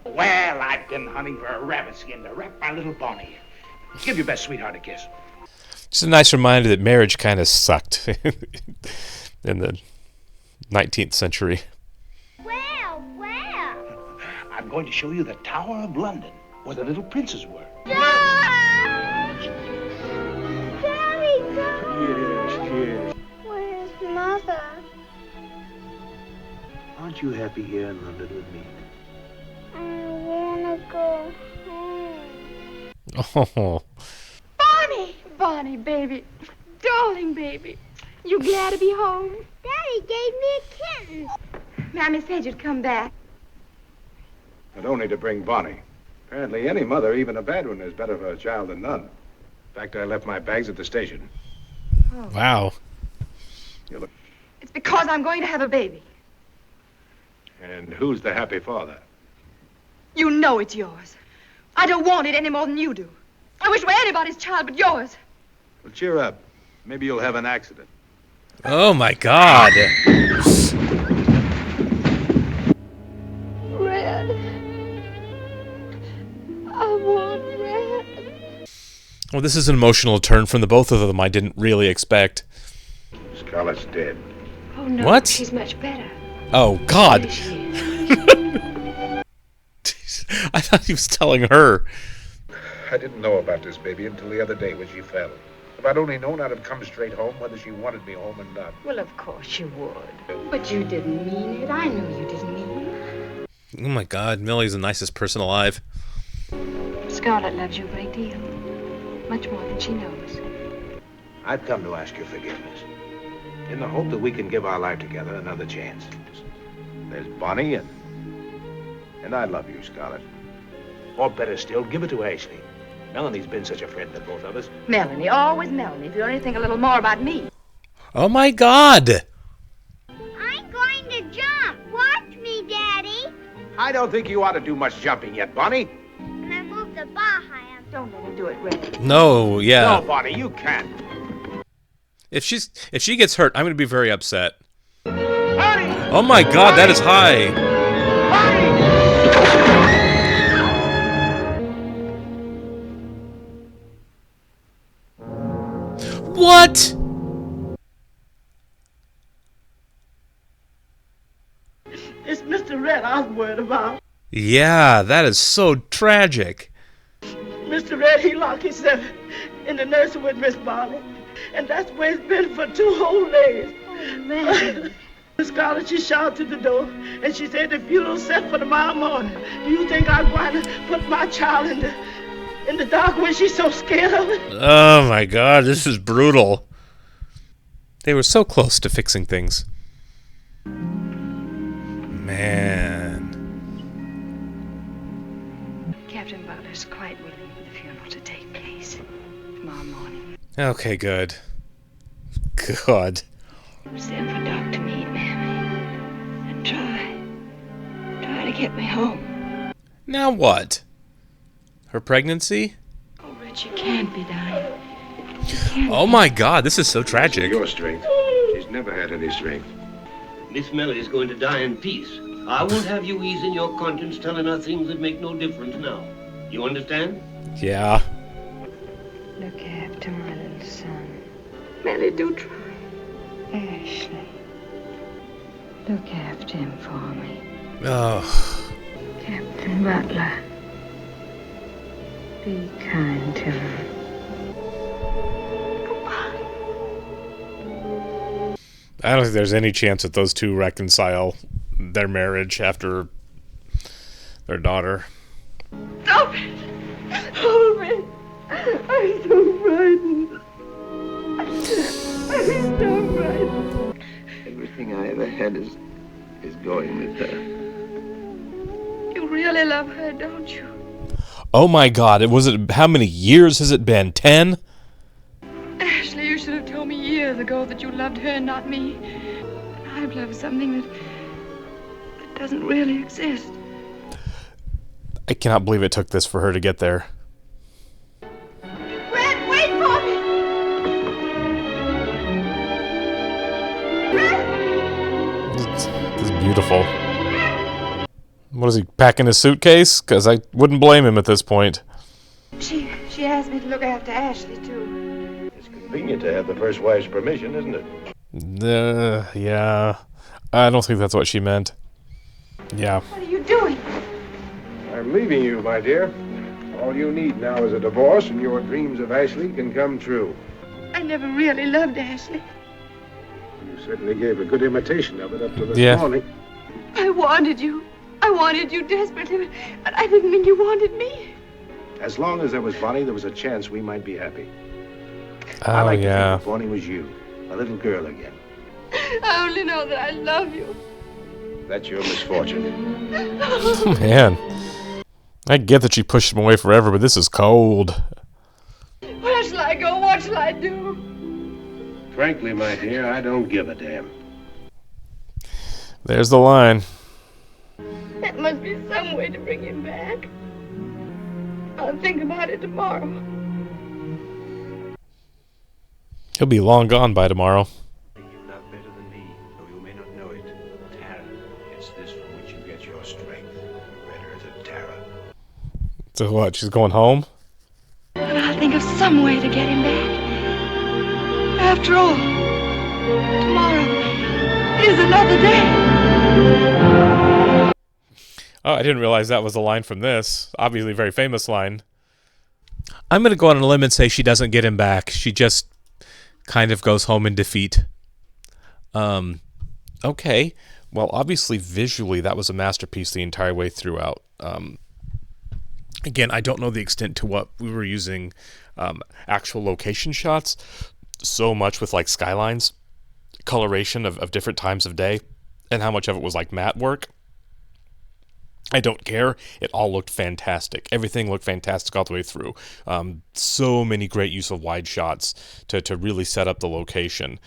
Well, I've been hunting for a rabbit skin to wrap my little Bonnie. Give your best sweetheart a kiss. Just a nice reminder that marriage kind of sucked in the 19th century. Well, I'm going to show you the Tower of London, where the little princes were. George! Daddy, Yes. where's Mother? Aren't you happy here in London with me? I wanna go home. Oh. Bonnie, baby. Darling baby. You glad to be home? Daddy gave me a kitten. Mammy said you'd come back. But only to bring Bonnie. Apparently any mother, even a bad one, is better for a child than none. In fact, I left my bags at the station. Wow. It's because I'm going to have a baby. And who's the happy father? You know it's yours. I don't want it any more than you do. I wish it were anybody's child but yours. Well, cheer up. Maybe you'll have an accident. Oh, my God. Red. I want Red. Well, this is an emotional turn from the both of them I didn't really expect. Scarlett's dead. Oh, no. What? She's much better. Oh, God. There she is. I thought he was telling her. I didn't know about this baby until the other day when she fell. If I'd only known, I'd have come straight home, whether she wanted me home or not. Well, of course you would. But you didn't mean it. I knew you didn't mean it. Oh, my God. Millie's the nicest person alive. Scarlett loves you a great deal. Much more than she knows. I've come to ask your forgiveness, in the hope that we can give our life together another chance. There's Bonnie, and I love you, Scarlett. Or better still, give it to Ashley. Melanie's been such a friend to both of us. Melanie, always Melanie. If you only think a little more about me. Oh, my God. I'm going to jump. Watch me, Daddy. I don't think you ought to do much jumping yet, Bonnie. When I move the bar high, don't let him do it, Red. No, yeah. No, Bonnie, you can't. If she gets hurt, I'm going to be very upset. Oh, my God, that is high. What? It's Mr. Red I was worried about. Yeah, that is so tragic. Mr. Red, he locked himself in the nursery with Miss Bonnie. And that's where it's been for 2 whole days. Oh, man. Miss Scarlett, she shouted to the door, and she said the funeral's set for tomorrow morning. Do you think I'm going to put my child in the dark when she's so scared of it? Oh, my God, this is brutal. They were so close to fixing things. Man. Captain Butler's quite willing for the funeral to take place tomorrow morning. Okay, good. God. Send for Dr. Meade, Mammy. And try to get me home. Now what? Her pregnancy? Oh, Rich, you can't be dying. Oh my God, this is so tragic. Your strength. She's never had any strength. Miss Melody's going to die in peace. I won't have you easing your conscience telling her things that make no difference now. You understand? Yeah. Look after my little son. Melly, do try. Ashley. Look after him for me. Oh. Captain Butler. Be kind to him. I don't think there's any chance that those two reconcile their marriage after their daughter. Stop it! Hold me! I'm so frightened. I'm so frightened. Everything I ever had is going with her. You really love her, don't you? Oh my God! How many years has it been? 10? Ashley, you should have told me years ago that you loved her and not me. I've loved something that doesn't really exist. I cannot believe it took this for her to get there. Red, wait for me! This is beautiful. What is he, packing his suitcase? Because I wouldn't blame him at this point. She asked me to look after Ashley, too. It's convenient to have the first wife's permission, isn't it? Yeah. I don't think that's what she meant. Yeah. What are you doing? I'm leaving you, my dear. All you need now is a divorce, and your dreams of Ashley can come true. I never really loved Ashley. You certainly gave a good imitation of it up to this morning. I wanted you. I wanted you desperately, but I didn't think you wanted me. As long as there was Bonnie, there was a chance we might be happy. Oh, I like to yeah. think Bonnie was you, a little girl again. I only know that I love you. That's your misfortune. Man. I get that she pushed him away forever, but this is cold. Where shall I go? What shall I do? Frankly, my dear, I don't give a damn. There's the line. There must be some way to bring him back. I'll think about it tomorrow. He'll be long gone by tomorrow. You love better than me, though you may not know it. Tara, it's this from which you get your strength. Red Earthed Tara. So what, she's going home? But I'll think of some way to get him back. After all, tomorrow is another day. Oh, I didn't realize that was a line from this. Obviously a very famous line. I'm going to go on a limb and say she doesn't get him back. She just kind of goes home in defeat. Okay. Well, obviously visually that was a masterpiece the entire way throughout. Again, I don't know the extent to what we were using actual location shots so much with like skylines, coloration of different times of day, and how much of it was like matte work. I don't care. It all looked fantastic. Everything looked fantastic all the way through. So many great use of wide shots to really set up the location.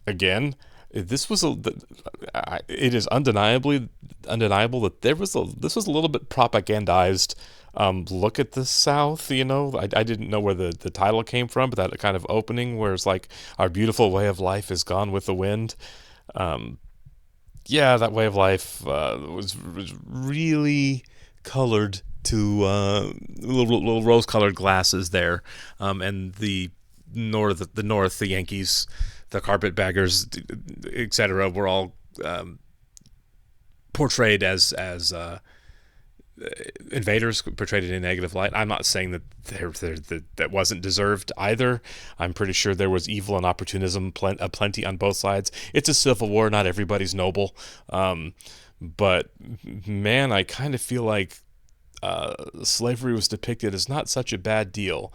Again, this was it is undeniable that this was a little bit propagandized. Look at the South, you know. I didn't know where the title came from, but that kind of opening where it's like, our beautiful way of life is gone with the wind. Yeah, that way of life was really colored to little rose-colored glasses there, and the North, the Yankees, the carpetbaggers, etc., were all portrayed as invaders, portrayed in a negative light. I'm not saying that that wasn't deserved either. I'm pretty sure there was evil and opportunism plenty on both sides. It's a civil war. Not everybody's noble. But man, I kind of feel like slavery was depicted as not such a bad deal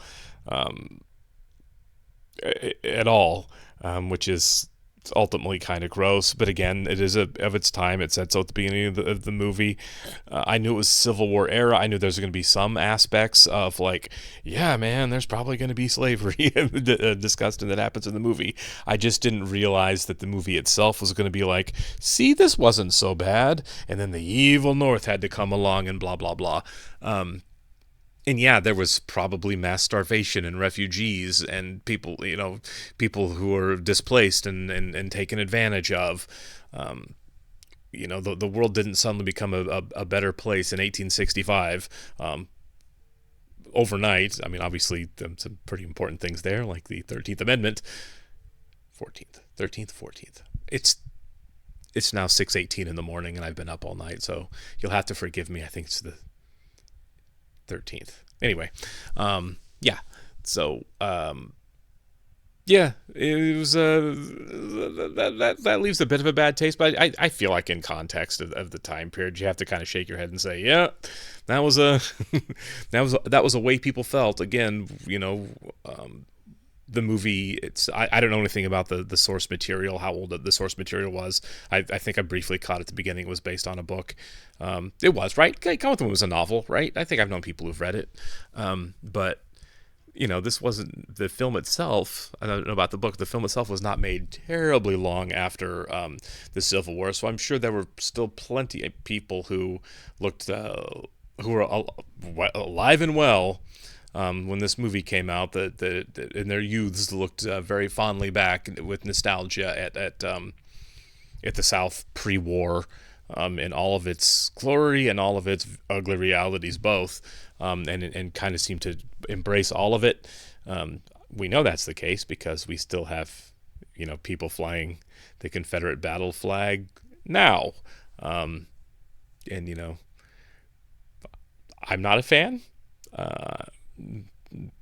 at all, which is ultimately kind of gross. But again, it is of its time. It said so at the beginning of the movie. I knew it was Civil War era. I knew there's going to be some aspects of like, yeah, man, there's probably going to be slavery discussed, and that happens in the movie. I just didn't realize that the movie itself was going to be like, see, this wasn't so bad, and then the evil North had to come along and blah blah blah. And yeah, there was probably mass starvation and refugees and people who were displaced and taken advantage of. The world didn't suddenly become a better place in 1865 overnight. I mean, obviously, some pretty important things there, like the 13th Amendment. 14th. It's now 6:18 in the morning, and I've been up all night, so you'll have to forgive me. I think it's the 13th. Anyway, yeah. So Yeah, it was that leaves a bit of a bad taste, but I feel like in context of the time period, you have to kind of shake your head and say, yeah, that was a that was a way people felt. Again, the movie, I don't know anything about the source material, how old the source material was. I think I briefly caught at the beginning it was based on a book. It was, right? Come with Them was a novel, right? I think I've known people who've read it, but. This wasn't the film itself. I don't know about the book. The film itself was not made terribly long after the Civil War, so I'm sure there were still plenty of people who looked, who were alive and well when this movie came out. That in their youths looked very fondly back with nostalgia at the South pre-war. In all of its glory and all of its ugly realities, both, and kind of seem to embrace all of it. We know that's the case because we still have, people flying the Confederate battle flag now, and I'm not a fan,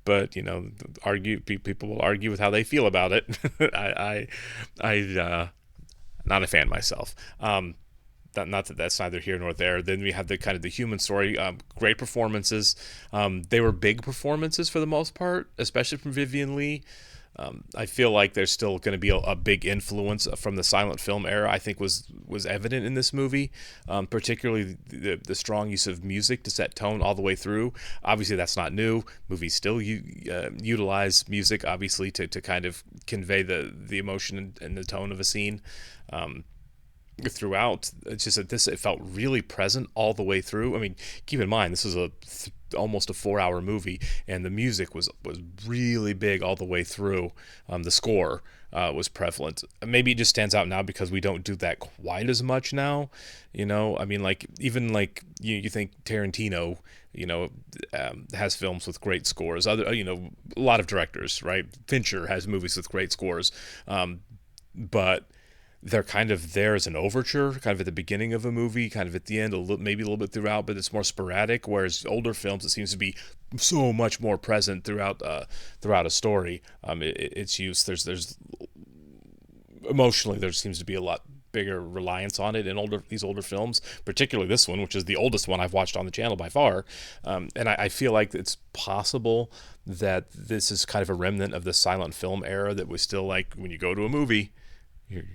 but people will argue with how they feel about it. I not a fan myself. Not that that's neither here nor there. Then we have the kind of the human story. Great performances. They were big performances for the most part, especially from Vivien Leigh. I feel like there's still going to be a big influence from the silent film era. I think was evident in this movie, particularly the strong use of music to set tone all the way through. Obviously, that's not new. Movies still utilize music, obviously, to kind of convey the emotion and the tone of a scene. Throughout, it's just that it felt really present all the way through. I mean, keep in mind this is almost a 4-hour movie, and the music was really big all the way through. The score was prevalent. Maybe it just stands out now because we don't do that quite as much now. I mean, like even like you think Tarantino, has films with great scores. Other, a lot of directors, right? Fincher has movies with great scores, but they're kind of there as an overture, kind of at the beginning of a movie, kind of at the end, maybe a little bit throughout, but it's more sporadic. Whereas older films, it seems to be so much more present throughout a story. Its use, there's emotionally, there seems to be a lot bigger reliance on it in these older films, particularly this one, which is the oldest one I've watched on the channel by far. And I feel like it's possible that this is kind of a remnant of the silent film era that was still like when you go to a movie.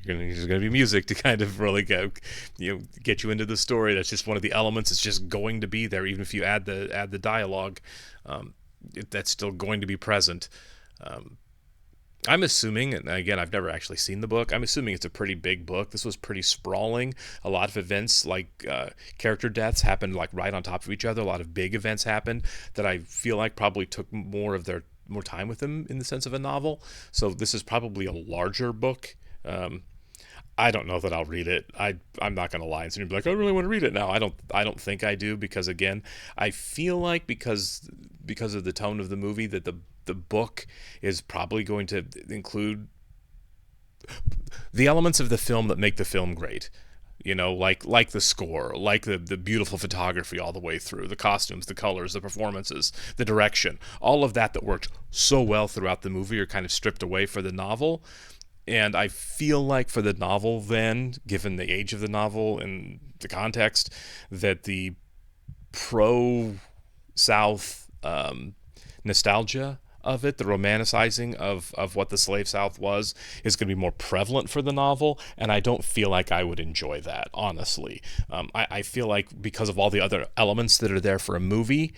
There's going to be music to kind of really get you into the story. That's just one of the elements. It's just going to be there, even if you add the dialogue. That's still going to be present. I'm assuming, and again, I've never actually seen the book. I'm assuming it's a pretty big book. This was pretty sprawling. A lot of events, like character deaths, happened like right on top of each other. A lot of big events happened that I feel like probably took more time with them in the sense of a novel. So this is probably a larger book. I don't know that I'll read it. I'm not going to lie and be like, I really want to read it now. I don't think I do, because again, I feel like because of the tone of the movie that the book is probably going to include the elements of the film that make the film great. Like the score, like the beautiful photography all the way through, the costumes, the colors, the performances, the direction, all of that worked so well throughout the movie are kind of stripped away for the novel. And I feel like for the novel then, given the age of the novel and the context, that the pro-South nostalgia of it, the romanticizing of what the Slave South was, is going to be more prevalent for the novel, and I don't feel like I would enjoy that, honestly. I feel like because of all the other elements that are there for a movie,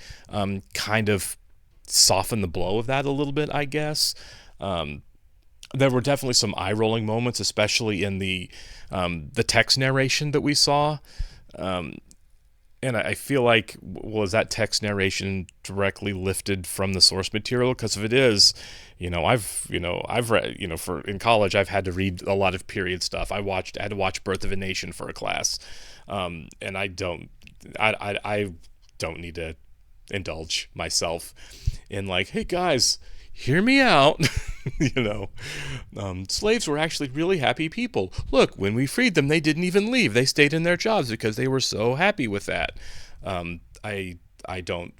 kind of soften the blow of that a little bit, I guess. There were definitely some eye-rolling moments, especially in the text narration that we saw. And I feel like, was that text narration directly lifted from the source material? Because if it is, I've read, in college, I've had to read a lot of period stuff. I had to watch Birth of a Nation for a class. And I don't need to indulge myself in like, hey guys, hear me out. Slaves were actually really happy people. Look, when we freed them, they didn't even leave. They stayed in their jobs because they were so happy with that. I don't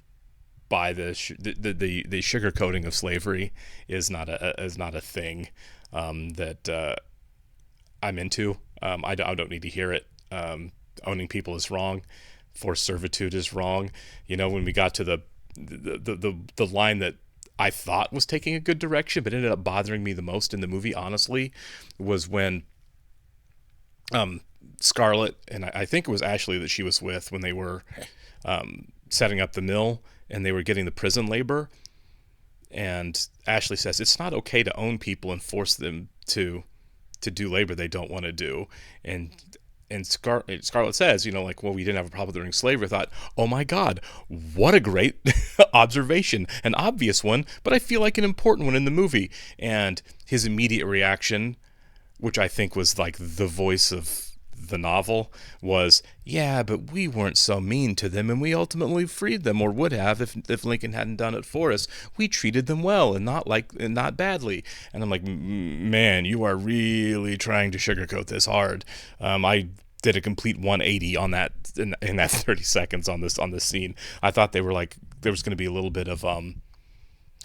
buy the sugarcoating of slavery is not a thing that I'm into. I don't need to hear it. Owning people is wrong. Forced servitude is wrong. You know, when we got to the line that I thought was taking a good direction, but ended up bothering me the most in the movie, honestly, was when Scarlett, and I think it was Ashley that she was with, when they were setting up the mill and they were getting the prison labor, and Ashley says it's not okay to own people and force them to do labor they don't want to do, and Scarlett says, you know, like, well, we didn't have a problem during slavery. I thought, oh my God, what a great observation, an obvious one, but I feel like an important one in the movie. And his immediate reaction, which I think was like the voice of the novel, was, yeah, but we weren't so mean to them, and we ultimately freed them, or would have if Lincoln hadn't done it for us. We treated them well and not badly. And I'm like, man, you are really trying to sugarcoat this hard. I did a complete 180 on that in that 30 seconds on this scene. I thought they were like, there was going to be a little bit of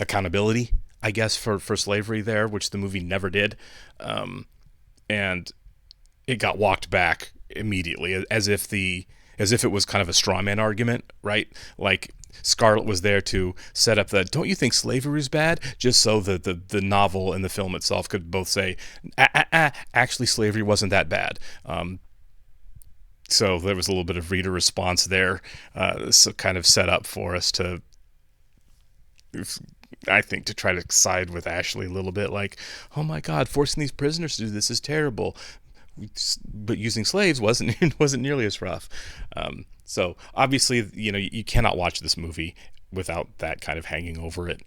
accountability, I guess, for slavery there, which the movie never did, and it got walked back immediately, as if it was kind of a straw man argument, right? Like Scarlett was there to set up the, don't you think slavery is bad? Just so that the novel and the film itself could both say, actually slavery wasn't that bad. So there was a little bit of reader response there, so kind of set up for us to, I think, to try to side with Ashley a little bit, like, oh my God, forcing these prisoners to do this is terrible. But using slaves wasn't nearly as rough. So obviously, you know, you cannot watch this movie without that kind of hanging over it.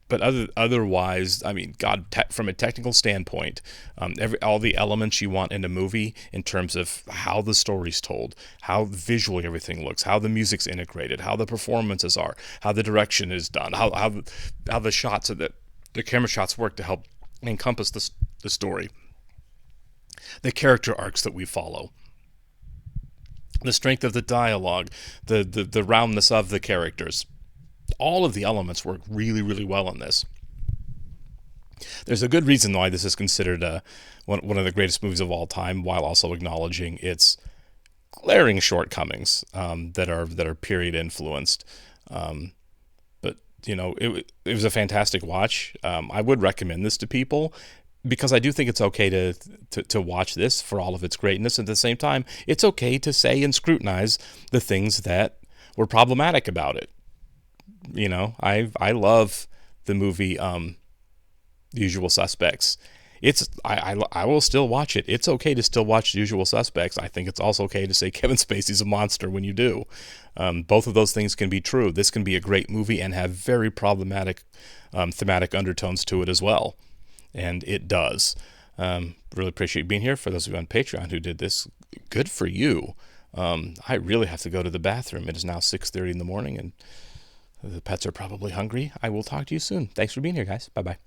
But otherwise, I mean, God, from a technical standpoint, all the elements you want in a movie in terms of how the story's told, how visually everything looks, how the music's integrated, how the performances are, how the direction is done, how the shots of the camera shots work to help encompass the story. The character arcs that we follow, the strength of the dialogue, the roundness of the characters, all of the elements work really, really well in this. There's a good reason why this is considered one of the greatest movies of all time, while also acknowledging its glaring shortcomings that are period influenced. But you know, it was a fantastic watch. I would recommend this to people, because I do think it's okay to watch this for all of its greatness. At the same time, it's okay to say and scrutinize the things that were problematic about it. You know, I love the movie The Usual Suspects. I will still watch it. It's okay to still watch The Usual Suspects. I think it's also okay to say Kevin Spacey's a monster when you do. Both of those things can be true. This can be a great movie and have very problematic thematic undertones to it as well. And it does. Really appreciate you being here. For those of you on Patreon who did this, good for you. I really have to go to the bathroom. It is now 6:30 in the morning, and the pets are probably hungry. I will talk to you soon. Thanks for being here, guys. Bye-bye.